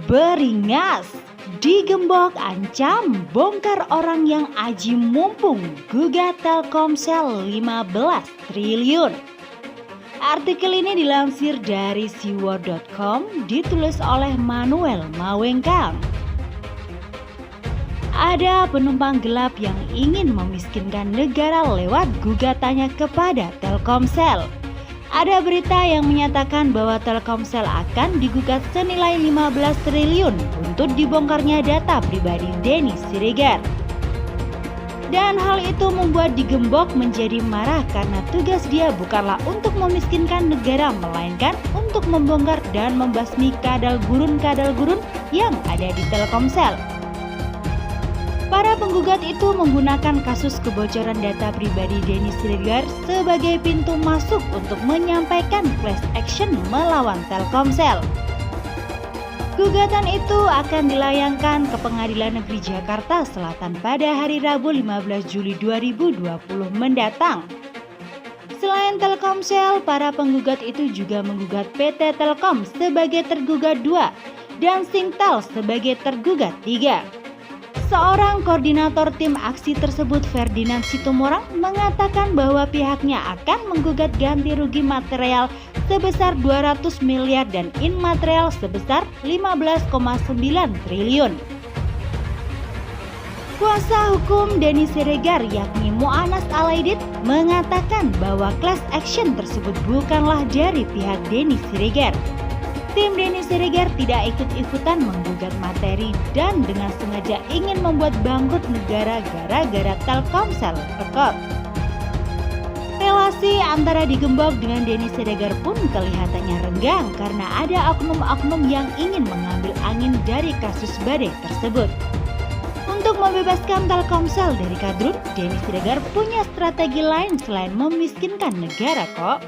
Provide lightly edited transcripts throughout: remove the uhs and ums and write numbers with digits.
Beringas, digembok ancam bongkar orang yang aji mumpung gugat Telkomsel 15 triliun. Artikel ini dilansir dari siwar.com, ditulis oleh Manuel Mawengkang. Ada penumpang gelap yang ingin memiskinkan negara lewat gugatannya kepada Telkomsel. Ada berita yang menyatakan bahwa Telkomsel akan digugat senilai 15 triliun untuk dibongkarnya data pribadi Denny Siregar. Dan hal itu membuat digembok menjadi marah karena tugas dia bukanlah untuk memiskinkan negara, melainkan untuk membongkar dan membasmi kadal gurun yang ada di Telkomsel. Para penggugat itu menggunakan kasus kebocoran data pribadi Denny Siregar sebagai pintu masuk untuk menyampaikan class action melawan Telkomsel. Gugatan itu akan dilayangkan ke Pengadilan Negeri Jakarta Selatan pada hari Rabu 15 Juli 2020 mendatang. Selain Telkomsel, para penggugat itu juga menggugat PT Telkom sebagai tergugat 2 dan Singtel sebagai tergugat 3. Seorang koordinator tim aksi tersebut, Ferdinand Situmorang, mengatakan bahwa pihaknya akan menggugat ganti rugi material sebesar 200 miliar dan immaterial sebesar 15,9 triliun. Kuasa hukum Denny Siregar yakni Mu'anas Alaidit mengatakan bahwa class action tersebut bukanlah dari pihak Denny Siregar. Tim Denny Siregar tidak ikut-ikutan menggugat materi dan dengan sengaja ingin membuat bangkrut negara gara-gara Telkomsel rekor. Relasi antara digembok dengan Denny Siregar pun kelihatannya renggang karena ada oknum-oknum yang ingin mengambil angin dari kasus badai tersebut. Untuk membebaskan Telkomsel dari kadrun, Denny Siregar punya strategi lain selain memiskinkan negara kok.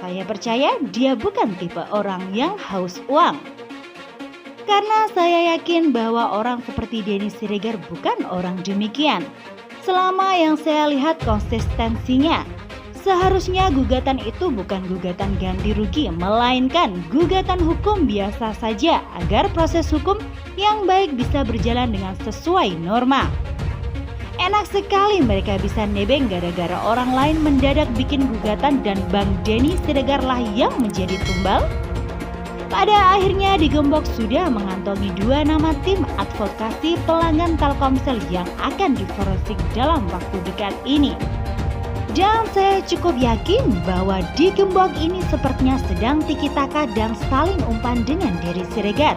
Saya percaya dia bukan tipe orang yang haus uang. Karena saya yakin bahwa orang seperti Denny Siregar bukan orang demikian. Selama yang saya lihat konsistensinya, seharusnya gugatan itu bukan gugatan ganti rugi, melainkan gugatan hukum biasa saja agar proses hukum yang baik bisa berjalan dengan sesuai norma. Enak sekali mereka bisa nebeng gara-gara orang lain mendadak bikin gugatan dan Bang Denny Siregar lah yang menjadi tumbal. Pada akhirnya digembok sudah mengantongi 2 nama tim advokasi pelanggan Telkomsel yang akan diforensik dalam waktu dekat ini. Dan saya cukup yakin bahwa digembok ini sepertinya sedang tiki-taka dan saling umpan dengan Denny Siregar.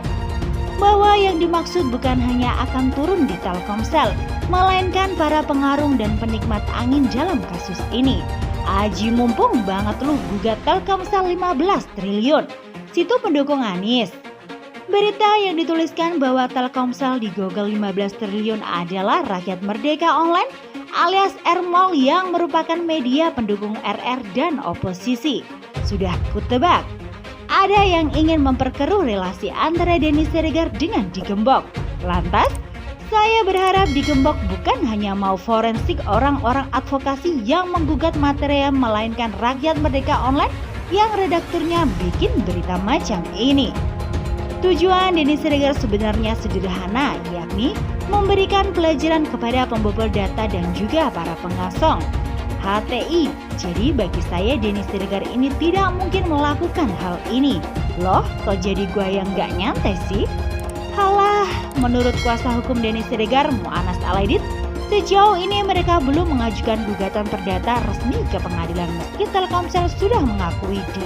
Bahwa yang dimaksud bukan hanya akan turun di Telkomsel, melainkan para pengarung dan penikmat angin dalam kasus ini. Aji mumpung banget lu gugat Telkomsel 15 triliun. Situ pendukung Anies. Berita yang dituliskan bahwa Telkomsel digogol 15 triliun adalah Rakyat Merdeka Online alias R-Mall yang merupakan media pendukung RR dan oposisi. Sudah kutebak. Ada yang ingin memperkeruh relasi antara Denny Siregar dengan digembok. Lantas, saya berharap digembok bukan hanya mau forensik orang-orang advokasi yang menggugat material, melainkan Rakyat Merdeka Online yang redakturnya bikin berita macam ini. Tujuan Denny Siregar sebenarnya sederhana, yakni memberikan pelajaran kepada pembobol data dan juga para pengasong HTI. Jadi bagi saya Denny Siregar ini tidak mungkin melakukan hal ini. Loh, kok jadi gua yang gak nyantai sih? Halah, menurut kuasa hukum Denny Siregar, Mu'anas Alaidit, sejauh ini mereka belum mengajukan gugatan perdata resmi ke pengadilan meski Telkomsel sudah mengakui di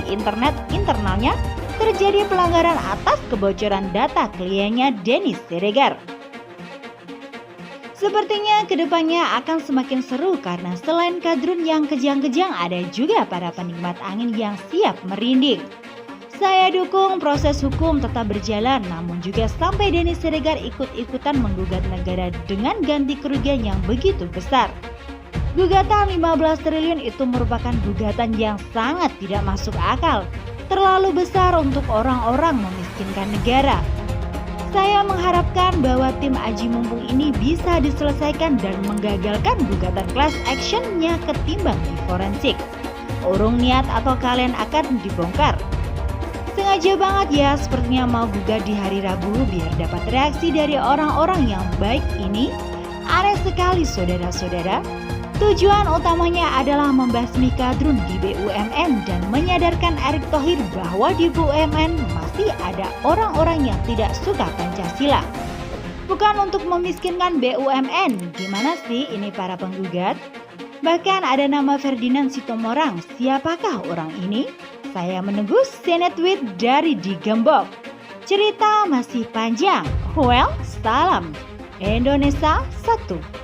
internalnya terjadi pelanggaran atas kebocoran data kliennya Denny Siregar. Sepertinya kedepannya akan semakin seru karena selain kadrun yang kejang-kejang ada juga para penikmat angin yang siap merinding. Saya dukung proses hukum tetap berjalan, namun juga sampai Denny Siregar ikut-ikutan menggugat negara dengan ganti kerugian yang begitu besar. Gugatan 15 triliun itu merupakan gugatan yang sangat tidak masuk akal, terlalu besar untuk orang-orang memiskinkan negara. Saya mengharapkan bahwa tim aji mumpung ini bisa diselesaikan dan menggagalkan gugatan class action-nya ketimbang di forensik. Urung niat atau kalian akan dibongkar. Sengaja banget ya sepertinya mau gugat di hari Rabu biar dapat reaksi dari orang-orang yang baik ini. Aneh sekali saudara-saudara. Tujuan utamanya adalah membasmi kadrun di BUMN dan menyadarkan Erick Thohir bahwa di BUMN masih ada orang-orang yang tidak suka Pancasila. Bukan untuk memiskinkan BUMN, gimana sih ini para penggugat? Bahkan ada nama Ferdinand Sitomorang, siapakah orang ini? Saya menunggu Senetweet dari Digembok. Cerita masih panjang. Well, salam Indonesia 1.